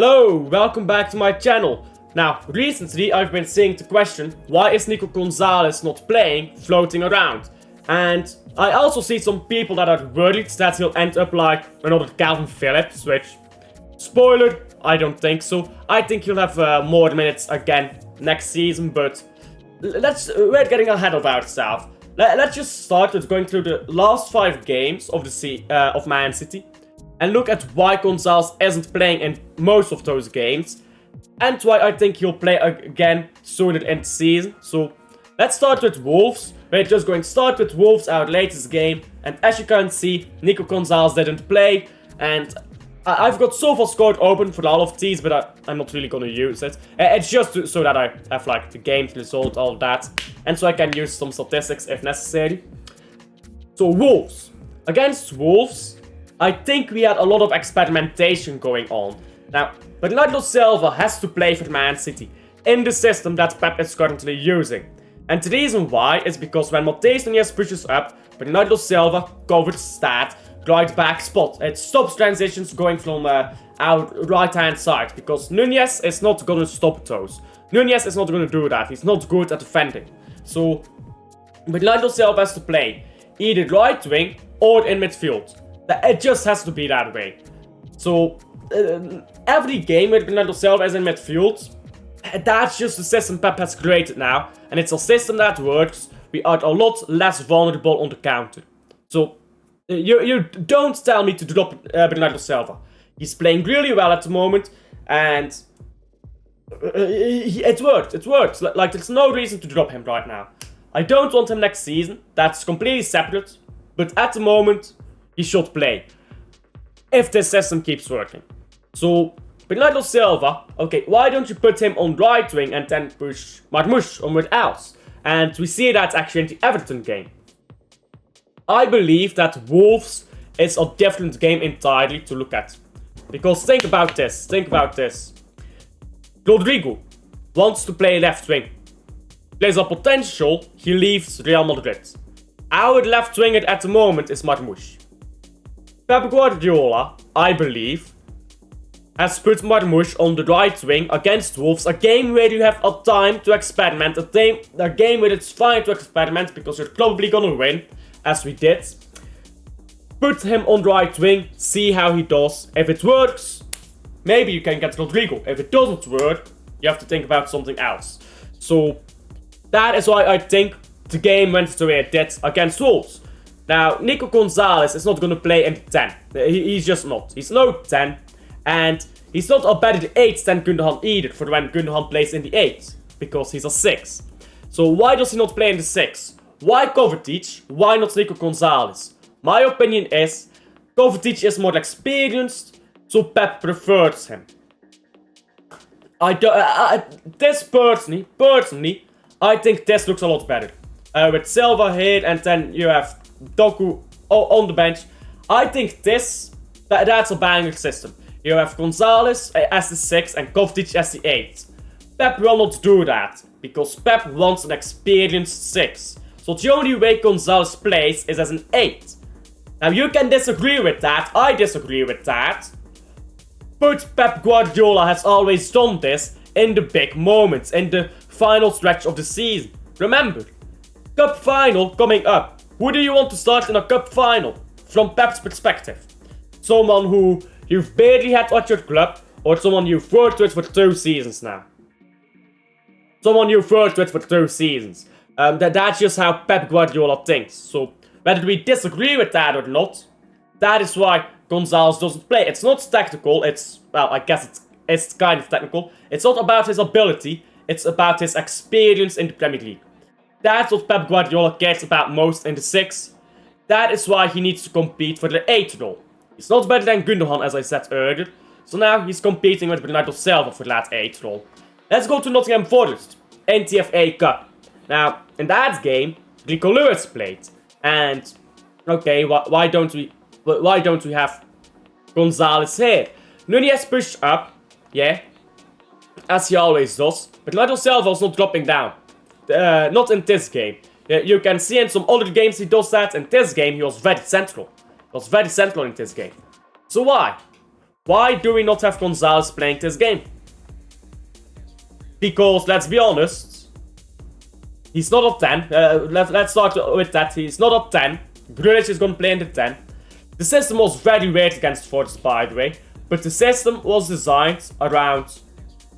Hello, welcome back to my channel. Now, recently I've been seeing the question, why is Nico Gonzalez not playing, floating around? And I also see some people that are worried that he'll end up like another Calvin Phillips, which, spoiler, I don't think so. I think he'll have more minutes again next season, but we're getting ahead of ourselves. Let's just start with going through the last 5 games of of Man City and look at why Gonzalez isn't playing in most of those games and why I think he'll play again sooner in the season. So let's start with Wolves. We're just going to start with Wolves, our latest game, and as you can see, Nico Gonzalez didn't play, and I've got SofaScore open for all of these, but I'm not really gonna use it. It's just so that I have like the game result, all of that, and so I can use some statistics if necessary. So Wolves. Against Wolves, I think we had a lot of experimentation going on. Now, Bernardo Silva has to play for Man City in the system that Pep is currently using. And the reason why is because when Matheus Nunes pushes up, Bernardo Silva covers that right back spot. It stops transitions going from our right hand side, because Nunes is not gonna stop those. Nunes is not gonna do that. He's not good at defending. So Bernardo Silva has to play either right wing or in midfield. It just has to be that way. So every game with Bernardo Silva is in midfield, that's just the system Pep has created now, and it's a system that works. We are a lot less vulnerable on the counter. So you don't tell me to drop Bernardo Silva. He's playing really well at the moment, and it works. It works. Like, there's no reason to drop him right now. I don't want him next season. That's completely separate. But at the moment, he should play if this system keeps working. So Bernardo Silva, okay, why don't you put him on right wing and then push Marmoush somewhere else? And we see that actually in the Everton game. I believe that Wolves is a different game entirely to look at. Because think about this. Rodrigo wants to play left wing. There's a potential he leaves Real Madrid. Our left winger at the moment is Marmoush. Pep Guardiola, I believe, has put Marmoush on the right wing against Wolves, a game where you have a time to experiment, a game where it's fine to experiment because you're probably gonna win, as we did. Put him on the right wing, see how he does. If it works, maybe you can get Rodrigo. If it doesn't work, you have to think about something else. So that is why I think the game went the way it did against Wolves. Now, Nico Gonzalez is not going to play in the 10. He's just not. He's no 10. And he's not a better 8 than Gundogan either, for when Gundogan plays in the 8. Because he's a 6. So why does he not play in the 6? Why Kovacic? Why not Nico Gonzalez? My opinion is, Kovacic is more experienced, so Pep prefers him. Personally, I think this looks a lot better. With Silva here, and then you have Doku on the bench. I think that's a banger system. You have Gonzalez as the 6 and Kovacic as the 8. Pep will not do that, because Pep wants an experienced 6. So the only way Gonzalez plays is as an 8. Now you can disagree with that, I disagree with that. But Pep Guardiola has always done this in the big moments, in the final stretch of the season. Remember, Cup final coming up. Who do you want to start in a Cup final? From Pep's perspective. Someone who you've barely had at your club, or someone you've worked with for 2 seasons now. That's just how Pep Guardiola thinks. So whether we disagree with that or not, that is why Gonzalez doesn't play. It's not tactical, I guess it's kind of technical. It's not about his ability, it's about his experience in the Premier League. That's what Pep Guardiola cares about most in the 6. That is why he needs to compete for the 8 role. He's not better than Gundogan, as I said earlier. So now he's competing with Bernardo Silva for that 8 role. Let's go to Nottingham Forest in the FA Cup. Now, in that game, Nico Lewis played. And, okay, why don't we have Gonzalez here? Nunes pushed up, yeah, as he always does. But Bernardo Silva is not dropping down. Not in this game. You can see in some other games he does that. In this game, he was very central. In this game. So why? Why do we not have Gonzalez playing this game? Because, let's be honest, he's not up 10. Let's start with that. He's not up 10. Grealish is going to play in the 10. The system was very weird against Forest, by the way. But the system was designed around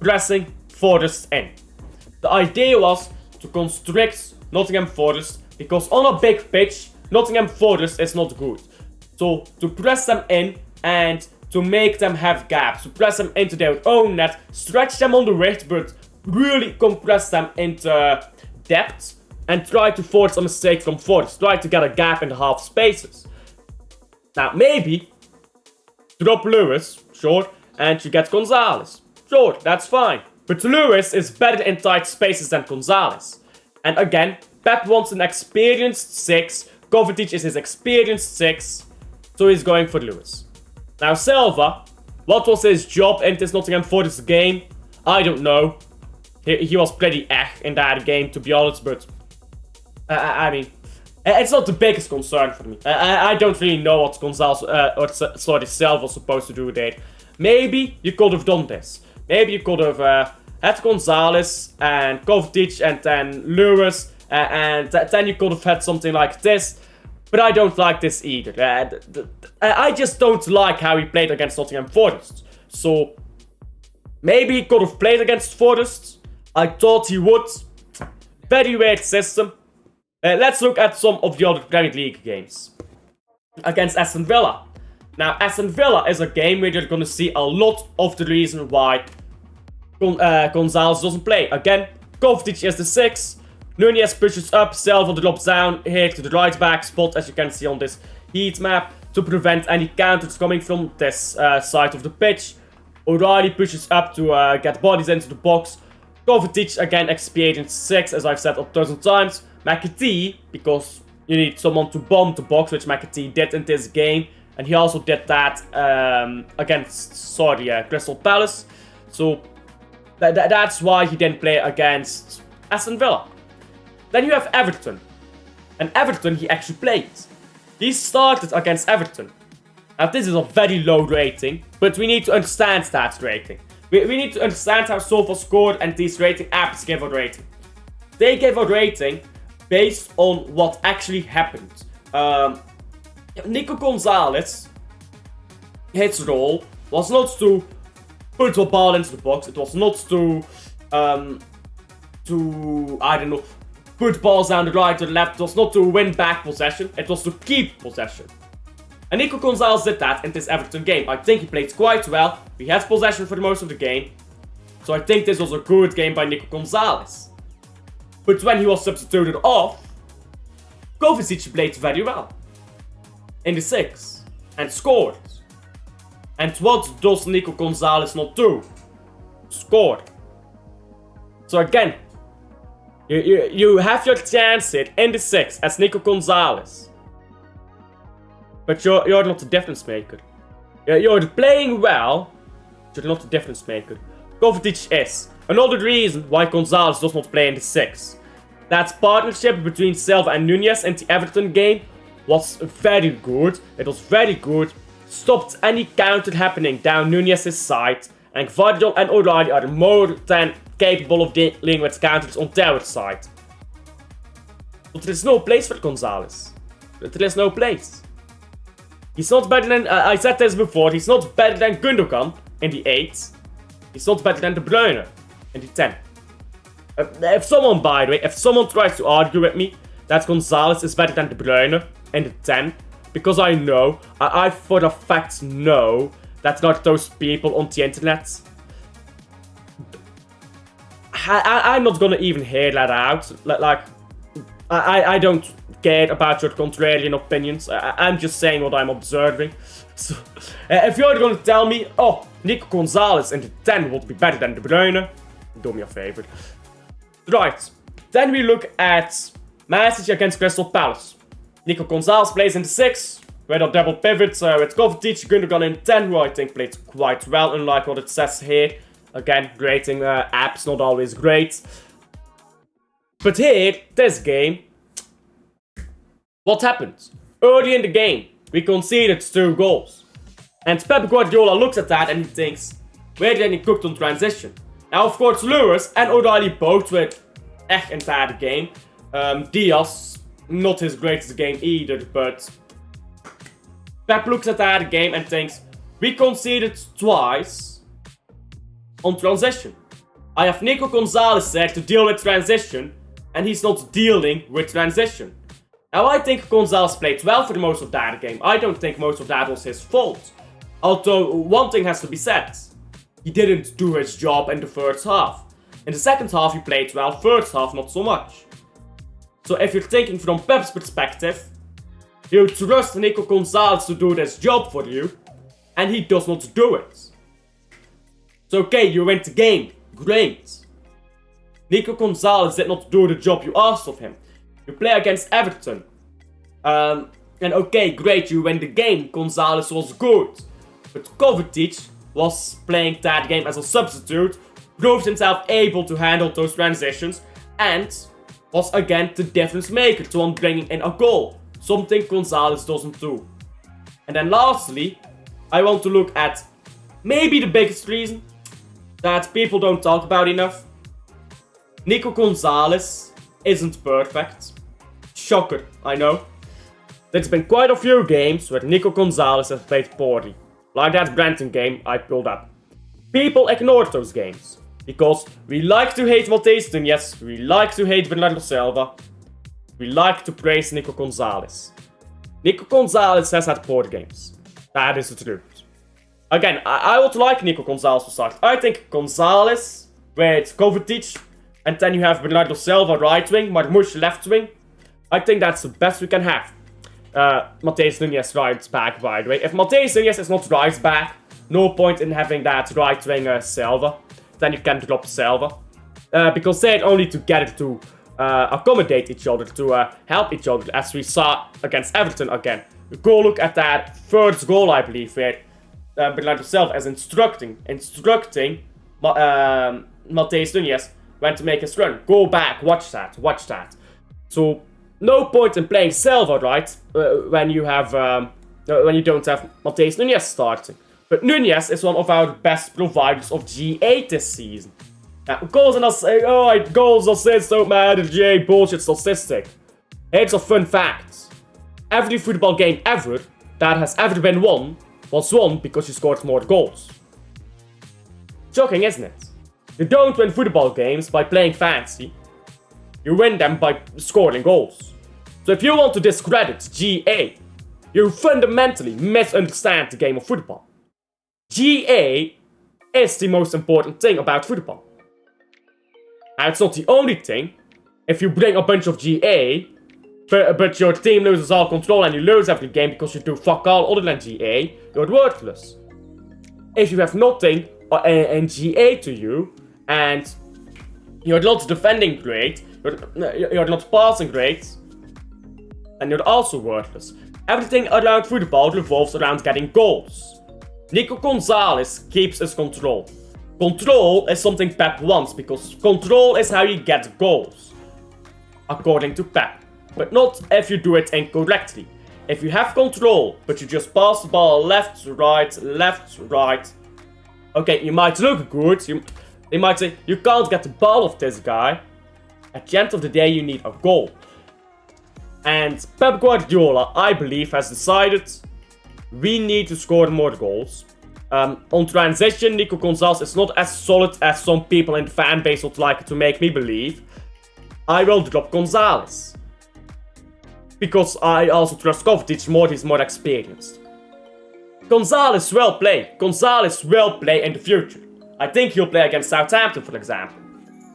pressing Forest in. The idea was to constrict Nottingham Forest, because on a big pitch, Nottingham Forest is not good. So, to press them in and to make them have gaps, to press them into their own net, stretch them on the width, but really compress them into depth, and try to force a mistake from Forest, try to get a gap in the half spaces. Now, maybe drop Lewis, sure, and you get Gonzalez. Sure, that's fine. But Lewis is better in tight spaces than Gonzalez. And again, Pep wants an experienced 6. Kovacic is his experienced 6. So he's going for Lewis. Now Silva, what was his job in this Nottingham Forest game? I don't know. He was pretty in that game, to be honest, but I mean, it's not the biggest concern for me. I don't really know what Gonzalez, Silva was supposed to do there. Maybe you could have done this. Maybe you could have had Gonzalez and Kovacic and then Lewis, and then you could have had something like this. But I don't like this either. I just don't like how he played against Nottingham Forest. So, maybe he could have played against Forest. I thought he would. Very weird system. Let's look at some of the other Premier League games. Against Aston Villa. Now, Aston Villa is a game where you're going to see a lot of the reason why Gonzalez doesn't play. Again, Kovacic is the 6. Nunez pushes up, Silva drops down here to the right back spot, as you can see on this heat map, to prevent any counters coming from this side of the pitch. O'Reilly pushes up to get bodies into the box. Kovacic, again, experienced 6, as I've said a dozen times. McAtee, because you need someone to bomb the box, which McAtee did in this game. And he also did that against, Crystal Palace. So, that's why he didn't play against Aston Villa. Then you have Everton. And Everton, he actually played. He started against Everton. Now, this is a very low rating, but we need to understand that rating. We need to understand how SofaScore and these rating apps give a rating. They give a rating based on what actually happened. Nico Gonzalez, his role was not to put the ball into the box. It was not to I don't know, put balls down the right or the left. It was not to win back possession. It was to keep possession. And Nico Gonzalez did that in this Everton game. I think he played quite well. We had possession for most of the game. So I think this was a good game by Nico Gonzalez. But when he was substituted off, Kovacic played very well. In the 6. And scored. And what does Nico Gonzalez not do? Score. So again, you have your chance here in the 6 as Nico Gonzalez. But you're not the difference maker. You're playing well, but you're not the difference maker. Kovacic is. Another reason why Gonzalez does not play in the 6. That partnership between Silva and Nunez in the Everton game was very good. It was very good. Stopped any counter happening down Nunez's side. And Gvardiol and O'Reilly are more than capable of dealing with counters on their side. But there is no place for Gonzalez. There is no place. He's not better than, I said this before, he's not better than Gundogan in the 8. He's not better than De Bruyne in the 10. If someone, by the way, if someone tries to argue with me that Gonzalez is better than De Bruyne in the 10, because I know, I for a fact know that there are those people on the internet. I'm not gonna even hear that out. Like, I don't care about your contrarian opinions. I'm just saying what I'm observing. So, if you're gonna tell me, oh, Nico Gonzalez in the 10 would be better than De Bruyne, do me a favor. Right, then we look at Man City against Crystal Palace. Nico Gonzalez plays in the 6, with a double pivot with Kovacic, Gundogan in 10, who I think played quite well, unlike what it says here. Again, rating apps not always great. But here, this game, what happened? Early in the game, we conceded 2 goals. And Pep Guardiola looks at that and he thinks, we're getting cooked on transition. Now, of course, Lewis and O'Reilly both were echt een bad game. Diaz, not his greatest game either, but Pep looks at that game and thinks, we conceded twice on transition. I have Nico Gonzalez there to deal with transition, and he's not dealing with transition. Now, I think Gonzalez played well for most of that game. I don't think most of that was his fault. Although, one thing has to be said. He didn't do his job in the first half. In the second half, he played well. First half, not so much. So if you're thinking from Pep's perspective, you trust Nico Gonzalez to do this job for you, and he does not do it. So okay, you win the game. Great. Nico Gonzalez did not do the job you asked of him. You play against Everton. And okay, great, you win the game. Gonzalez was good. But Kovacic was playing that game as a substitute, proved himself able to handle those transitions, and was again the difference maker to one bringing in a goal. Something Gonzalez doesn't do. And then lastly, I want to look at maybe the biggest reason that people don't talk about enough. Nico Gonzalez isn't perfect. Shocker, I know. There's been quite a few games where Nico Gonzalez has played poorly. Like that Brandon game I pulled up. People ignore those games. Because we like to hate Matheus Nunes, we like to hate Bernardo Silva, we like to praise Nico Gonzalez. Nico Gonzalez has had poor games. That is the truth. Again, I would like Nico Gonzalez to start. I think Gonzalez with Kovacic, and then you have Bernardo Silva right wing, Marmoush left wing. I think that's the best we can have. Matheus Nunes right back, by the way. If Matheus Nunes is not right back, no point in having that right winger Silva. Then you can drop Silva. Because they're only together to accommodate each other, to help each other, as we saw against Everton again. Go look at that first goal, I believe, where Bernardo Silva is instructing Matheus Nunes when to make his run. Go back, watch that. So, no point in playing Silva, right, when you don't have Matheus Nunes starting. But Nunes is one of our best providers of GA this season. Now, goals and assists, goals, assists don't matter, GA bullshit statistic. Here's a fun fact. Every football game ever that has ever been won was won because you scored more goals. Shocking, isn't it? You don't win football games by playing fancy. You win them by scoring goals. So if you want to discredit GA, you fundamentally misunderstand the game of football. GA is the most important thing about football. Now, it's not the only thing. If you bring a bunch of GA, but your team loses all control and you lose every game because you do fuck all other than GA, you're worthless. If you have nothing in GA to you, and you're not defending great, you're not passing great, and you're also worthless. Everything around football revolves around getting goals. Nico Gonzalez keeps his control. Control is something Pep wants, because control is how you get goals. According to Pep. But not if you do it incorrectly. If you have control, but you just pass the ball left, right. Okay, you might look good. They might say, you can't get the ball off this guy. At the end of the day, you need a goal. And Pep Guardiola, I believe, has decided we need to score more goals. On transition, Nico Gonzalez is not as solid as some people in the fan base would like to make me believe. I will drop Gonzalez. Because I also trust Kovacic more, he's more experienced. Gonzalez will play. Gonzalez will play in the future. I think he'll play against Southampton, for example.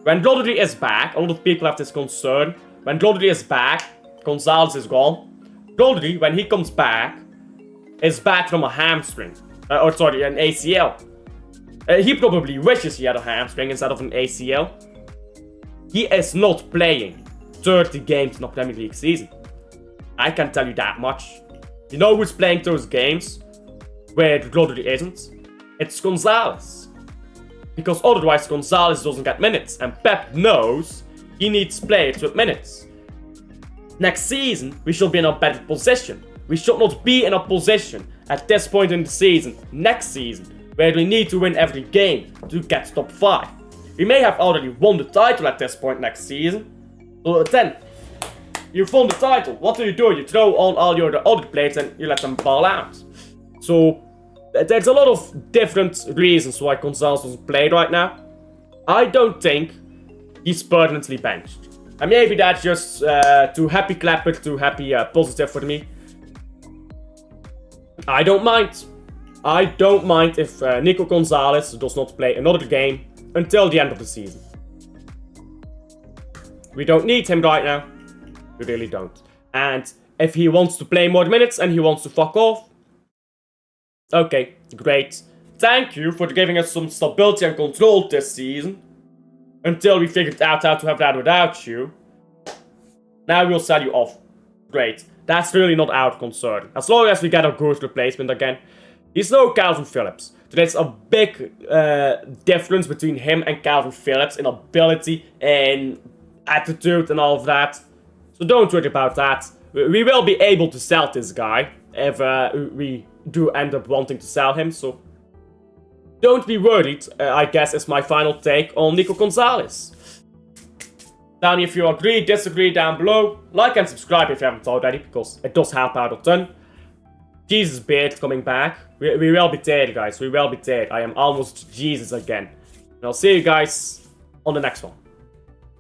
When Rodri is back, a lot of people have this concern. When Rodri is back, Gonzalez is gone. Rodri, when he comes back, is back from a hamstring. An ACL. He probably wishes he had a hamstring instead of an ACL. He is not playing 30 games in a Premier League season. I can tell you that much. You know who's playing those games where Rodri isn't? It's Gonzalez. Because otherwise Gonzalez doesn't get minutes, and Pep knows he needs players with minutes. Next season, we should be in a better position. We should not be in a position at this point in the season, next season, where we need to win every game to get top 5. We may have already won the title at this point next season. So then, you've won the title. What do? You throw on all your other players and you let them ball out. So, there's a lot of different reasons why Gonzalez doesn't play right now. I don't think he's permanently benched. And maybe that's just too happy clapper, too happy positive for me. I don't mind. I don't mind if Nico Gonzalez does not play another game until the end of the season. We don't need him right now. We really don't. And if he wants to play more minutes and he wants to fuck off, okay, great. Thank you for giving us some stability and control this season. Until we figured out how to have that without you. Now we'll sell you off. Great. That's really not our concern. As long as we get a good replacement again. He's no Calvin Phillips. There's a big difference between him and Calvin Phillips in ability and attitude and all of that. So don't worry about that. We will be able to sell this guy if we do end up wanting to sell him. So don't be worried, I guess is my final take on Nico Gonzalez. Tell me if you agree, disagree down below. Like and subscribe if you haven't already, because it does help out a ton. Jesus beard coming back. We will be dead, guys. We will be dead. I am almost Jesus again. And I'll see you guys on the next one.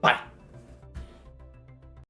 Bye.